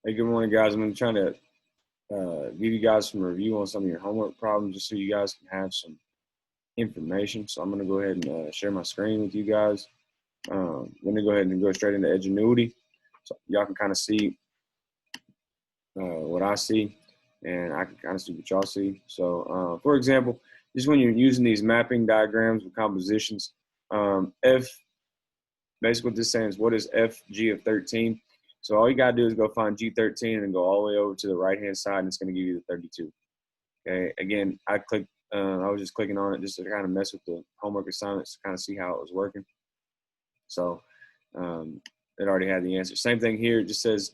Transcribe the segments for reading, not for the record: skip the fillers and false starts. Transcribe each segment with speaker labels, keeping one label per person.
Speaker 1: Hey, good morning, guys. I'm trying to give you guys some review on some of your homework problems just so you guys can have some information. So I'm going to go ahead and share my screen with you guys. I'm going to go ahead and go straight into Edgenuity so y'all can kind of see what I see, and I can kind of see what y'all see. So, for example, just when you're using these mapping diagrams with compositions, basically what this is saying is what is FG of 13? So all you got to do is go find G13 and then go all the way over to the right-hand side, and it's going to give you the 32. Okay, again, I was just clicking on it just to kind of mess with the homework assignments to kind of see how it was working. So it already had the answer. Same thing here. It just says,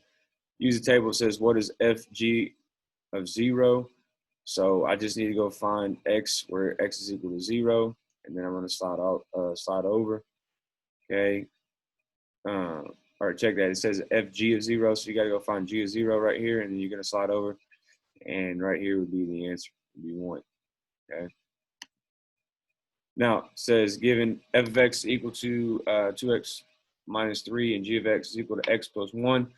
Speaker 1: use a table. It says, what is FG of 0? So I just need to go find X where X is equal to 0. And then I'm going to slide over. Okay. All right, check that. It says FG of 0. So you got to go find G of 0 right here. And then you're going to slide over. And right here would be the answer. Would be 1. Okay. Now, it says given f of x equal to 2x minus 3 and g of x is equal to x plus 1,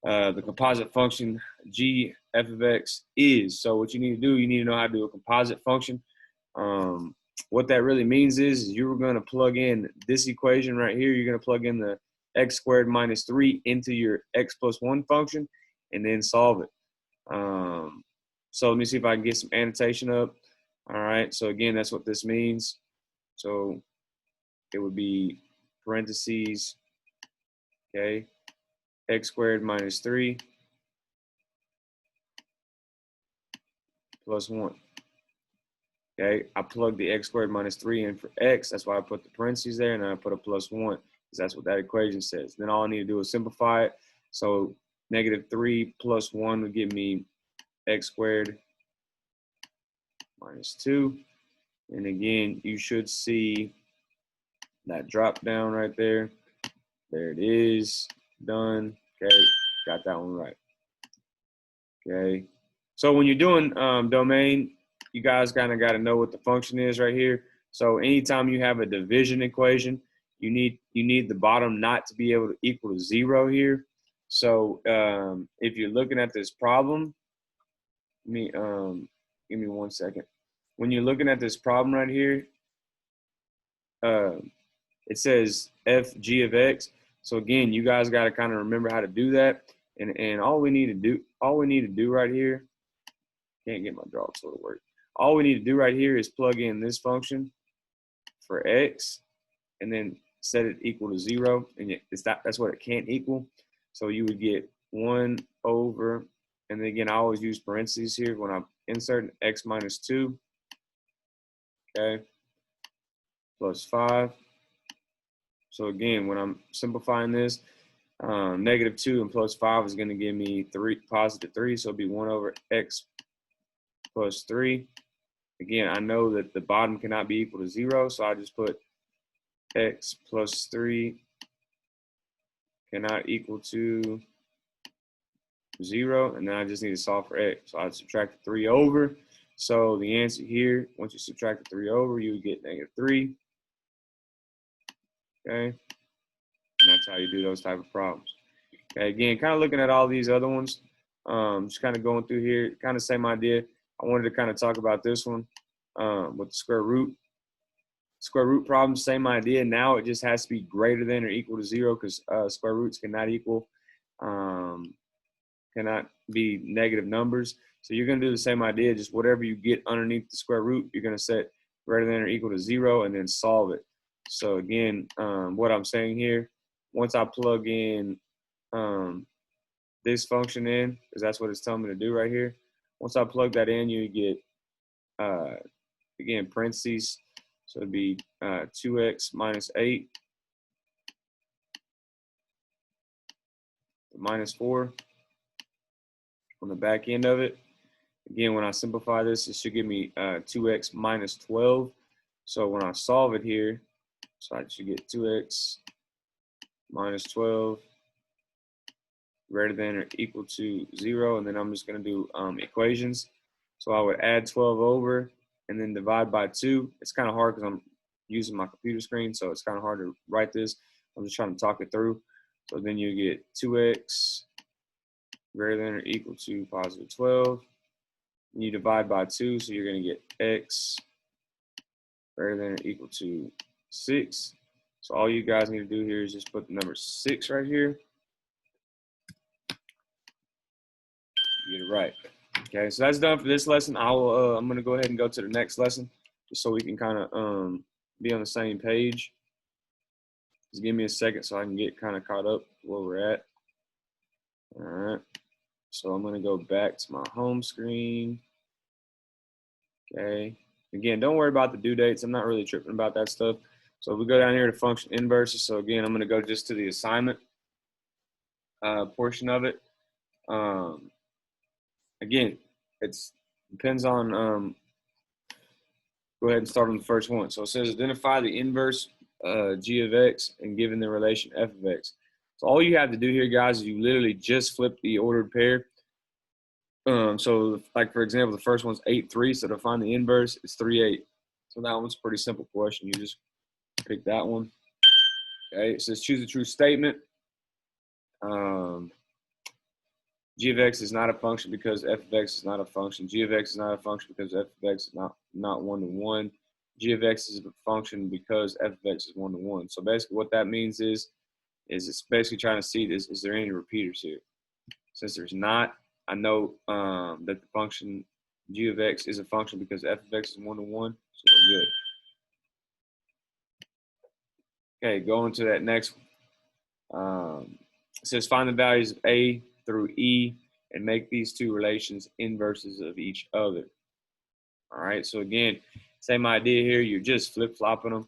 Speaker 1: the composite function g f of x is. So what you need to do, you need to know how to do a composite function. What that really means is you're going to plug in this equation right here. You're going to plug in the x squared minus 3 into your x plus 1 function and then solve it. So let me see if I can get some annotation up. All right, so again, that's what this means. So it would be parentheses, okay, x squared minus 3 plus 1. Okay, I plugged the x squared minus 3 in for x. That's why I put the parentheses there, and then I put a plus 1, because that's what that equation says. Then all I need to do is simplify it. So negative 3 plus 1 would give me x squared minus 2. And again, you should see that drop down right there. There it is. Done. Okay, got that one right. Okay, so when you're doing domain, you guys kind of got to know what the function is right here. So anytime you have a division equation, you need the bottom not to be able to equal to 0 here. So if you're looking at this problem, give me 1 second. When you're looking at this problem right here, it says FG of x. So again, you guys got to kind of remember how to do that. And all we need to do right here, can't get my draw tool to work. All we need to do right here is plug in this function for x and then set it equal to 0. And that's what it can't equal. So you would get 1 over, and then again, I always use parentheses here when I'm inserting x minus 2, okay, plus 5. So again, when I'm simplifying this, negative 2 and plus 5 is going to give me positive 3. So it'll be 1 over x plus 3. Again, I know that the bottom cannot be equal to 0, so I just put x plus 3 cannot equal to 0, and then I just need to solve for x. So I subtract the 3 over. So the answer here, once you subtract the 3 over, you would get negative 3. Okay, and that's how you do those type of problems. Okay, again, kind of looking at all these other ones, just kind of going through here, kind of same idea. I wanted to kind of talk about this one with the square root. Square root problem, same idea. Now it just has to be greater than or equal to 0, because square roots cannot be negative numbers. So you're going to do the same idea. Just whatever you get underneath the square root, you're going to set greater than or equal to 0 and then solve it. So again, what I'm saying here, once I plug in this function in, because that's what it's telling me to do right here. Once I plug that in, you get, again, parentheses. So it'd be 2x minus 8 minus 4 on the back end of it. Again, when I simplify this, it should give me 2x minus 12. So when I solve it here, so I should get 2x minus 12 greater than or equal to 0. And then I'm just going to do equations. So I would add 12 over and then divide by 2. It's kind of hard because I'm using my computer screen, so it's kind of hard to write this. I'm just trying to talk it through. So then you get 2x greater than or equal to positive 12. And you divide by 2, so you're going to get x greater than or equal to 6. So all you guys need to do here is just put the number 6 right here. Get it right. Okay, so that's done for this lesson. I'm going to go ahead and go to the next lesson just so we can kind of be on the same page. Just give me a second so I can get kind of caught up where we're at. All right, so I'm going to go back to my home screen. Okay, again, don't worry about the due dates. I'm not really tripping about that stuff. So if we go down here to function inverses, so again, I'm going to go just to the assignment portion of it. Again, it depends on, go ahead and start on the first one. So it says identify the inverse g of x and given the relation f of x. So all you have to do here, guys, is you literally just flip the ordered pair. So like, for example, the first one's 8, 3. So to find the inverse, it's 3, 8. So that one's a pretty simple question. You just pick that one. Okay, it says choose a true statement. G of x is not a function because f of x is not a function. G of x is not a function because f of x is not 1-to-1. G of x is a function because f of x is 1-to-1. So basically what that means is it's basically trying to see is there any repeaters here. Since there's not, I know that the function g of x is a function because f of x is 1-to-1, so we're good. Okay, going to that next one. It says find the values of a through e and make these two relations inverses of each other. All right, so again, same idea here. You're just flip-flopping them.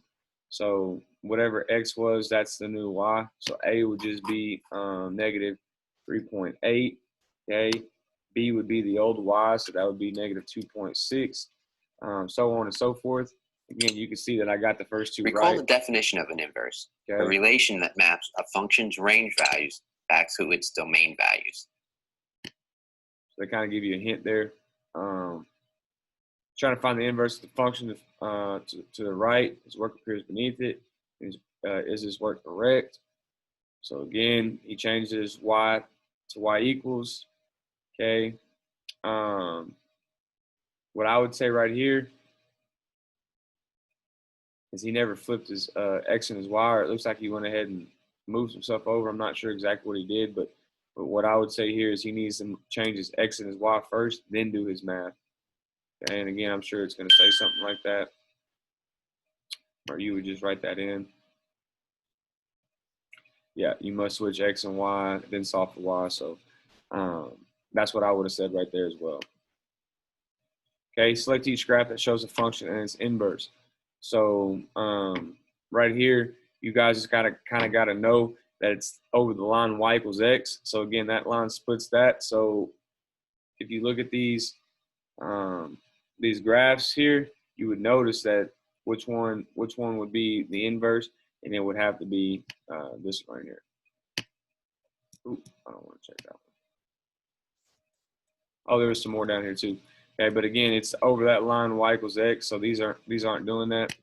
Speaker 1: So whatever x was, that's the new y. So a would just be negative 3.8. Okay, b would be the old y, so that would be negative 2.6, so on and so forth. Again, you can see that I got the first two right.
Speaker 2: Recall the definition of an inverse,
Speaker 1: okay.
Speaker 2: A relation that maps a function's range values back to its domain values.
Speaker 1: So they kind of give you a hint there. Trying to find the inverse of the function to the right. His work appears beneath it. Is his work correct? So again, he changes y to y equals. Okay. What I would say right here is he never flipped his x and his y, or it looks like he went ahead and moved some stuff over. I'm not sure exactly what he did, but what I would say here is he needs to change his x and his y first, then do his math. Okay, and again, I'm sure it's going to say something like that, or you would just write that in. Yeah, you must switch x and y, then solve for y. So that's what I would have said right there as well. Okay, select each graph that shows a function and its inverse. So right here, you guys just kind of got to know that it's over the line y equals x. So again, that line splits that. So if you look at these graphs here, you would notice that which one would be the inverse, and it would have to be this one right here. Ooh, I don't want to check that one. Oh, there was some more down here too. Okay, but again, it's over that line y equals x. So these aren't doing that.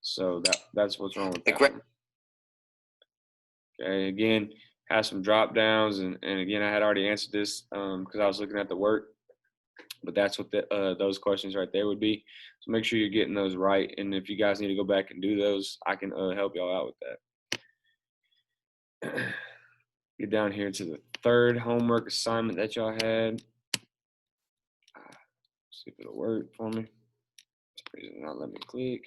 Speaker 1: So that's what's wrong with that one. Okay, again, has some drop downs, and again, I had already answered this because I was looking at the work. But that's what those questions right there would be. So make sure you're getting those right. And if you guys need to go back and do those, I can help y'all out with that. Get down here to the third homework assignment that y'all had. See if it'll work for me. For some reason, not let me click.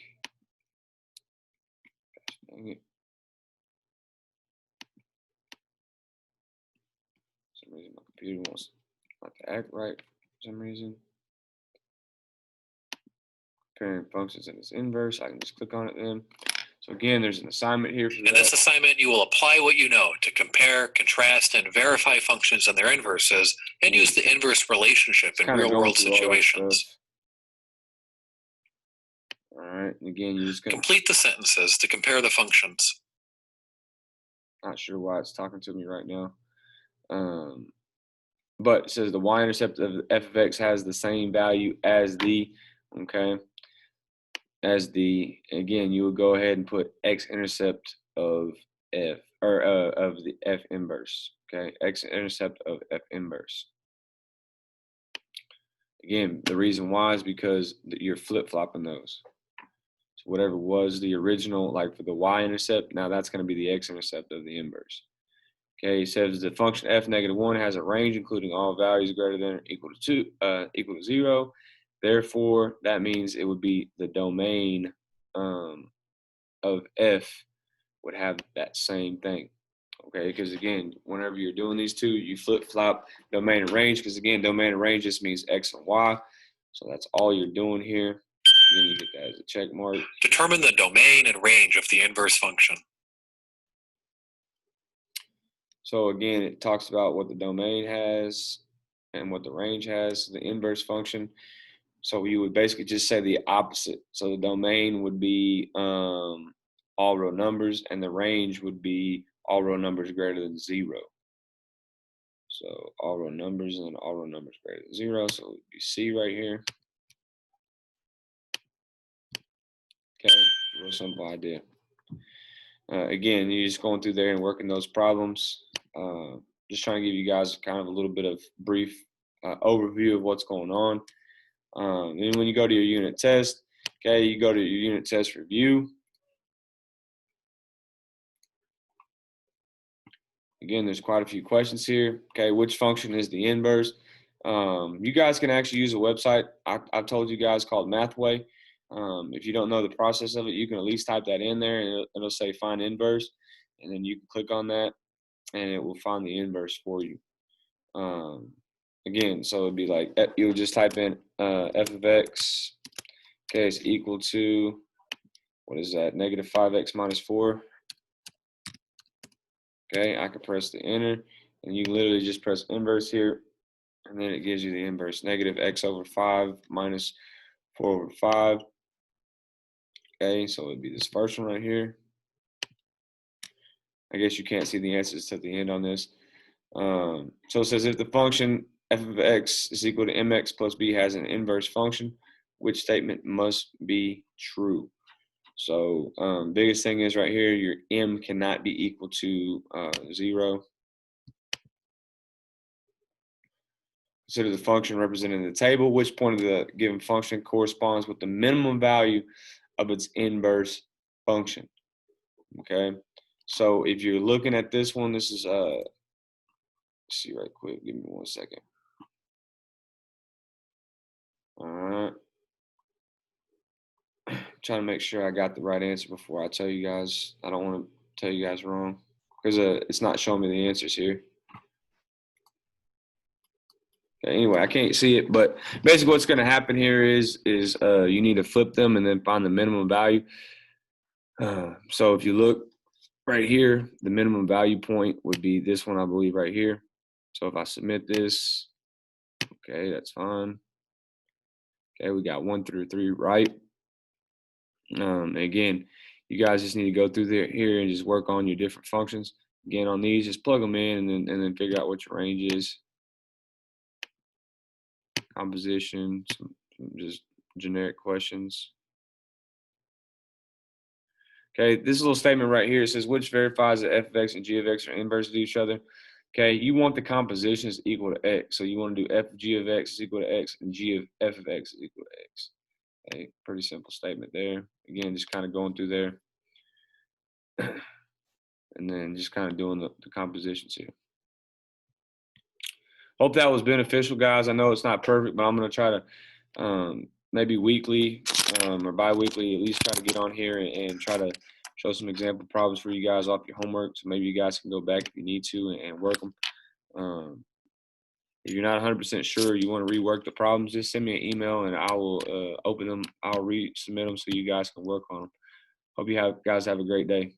Speaker 1: Gosh, dang it. For some reason, my computer wants not to act right. For some reason. Comparing functions in its inverse. I can just click on it then. So again, there's an assignment here for that.
Speaker 3: In this assignment, you will apply what you know to compare, contrast, and verify functions and their inverses, and use the inverse relationship in real-world situations.
Speaker 1: All right, and again, you just
Speaker 3: complete the sentences to compare the functions.
Speaker 1: Not sure why it's talking to me right now. But it says the y-intercept of f of x has the same value as the, okay, as the, again, you would go ahead and put x-intercept of f or of the F inverse. Okay, x-intercept of F inverse. Again, the reason why is because you're flip-flopping those. So whatever was the original, like for the y-intercept, now that's going to be the x-intercept of the inverse. Okay, it says the function f negative 1 has a range including all values greater than or equal to 0. Therefore, that means it would be the domain of f would have that same thing. Okay, because again, whenever you're doing these two, you flip-flop domain and range, because again, domain and range just means x and y. So that's all you're doing here. Then you get that as a check mark.
Speaker 3: Determine the domain and range of the inverse function.
Speaker 1: So again, it talks about what the domain has and what the range has, the inverse function. So you would basically just say the opposite. So the domain would be all real numbers, and the range would be all real numbers greater than 0. So all real numbers and all real numbers greater than 0. So it would be C right here. Okay, real simple idea. Again, you're just going through there and working those problems. Just trying to give you guys kind of a little bit of brief overview of what's going on. And when you go to your unit test, okay, you go to your unit test review. Again, there's quite a few questions here. Okay, which function is the inverse? You guys can actually use a website I've told you guys called Mathway. If you don't know the process of it, you can at least type that in there, and it'll say find inverse, and then you can click on that, and it will find the inverse for you. Again, so it'd be like you'll just type in f of x, okay, is equal to, what is that, negative 5x minus 4. Okay, I can press the enter, and you literally just press inverse here, and then it gives you the inverse, negative x over 5 minus 4 over 5. Okay, so it'd be this first one right here. I guess you can't see the answers to the end on this. So it says if the function f of x is equal to mx plus b has an inverse function, which statement must be true? So biggest thing is right here, your m cannot be equal to 0. Consider the function represented in the table. Which point of the given function corresponds with the minimum value of its inverse function? Okay, so if you're looking at this one, this is let's see right quick. Give me 1 second. All right. Trying to make sure I got the right answer before I tell you guys. I don't want to tell you guys wrong because it's not showing me the answers here. Okay, anyway, I can't see it, but basically what's going to happen here is you need to flip them and then find the minimum value. So if you look right here, the minimum value point would be this one, I believe, right here. So if I submit this, okay, that's fine. Okay, we got 1 through 3 right. Again, you guys just need to go through here and just work on your different functions. Again, on these, just plug them in and then figure out what your range is. Composition, some just generic questions. Okay, this little statement right here, it says which verifies that f of x and g of x are inverse to each other. Okay, you want the compositions equal to x. So you want to do f of g of x is equal to x and g of f of x is equal to x. Okay, pretty simple statement there. Again, just kind of going through there. And then just kind of doing the compositions here. Hope that was beneficial, guys. I know it's not perfect, but I'm going to try to maybe weekly or bi-weekly at least try to get on here and try to show some example problems for you guys off your homework. So maybe you guys can go back if you need to and work them. If you're not 100% sure you want to rework the problems, just send me an email and I will open them. I'll resubmit them so you guys can work on them. Hope you guys have a great day.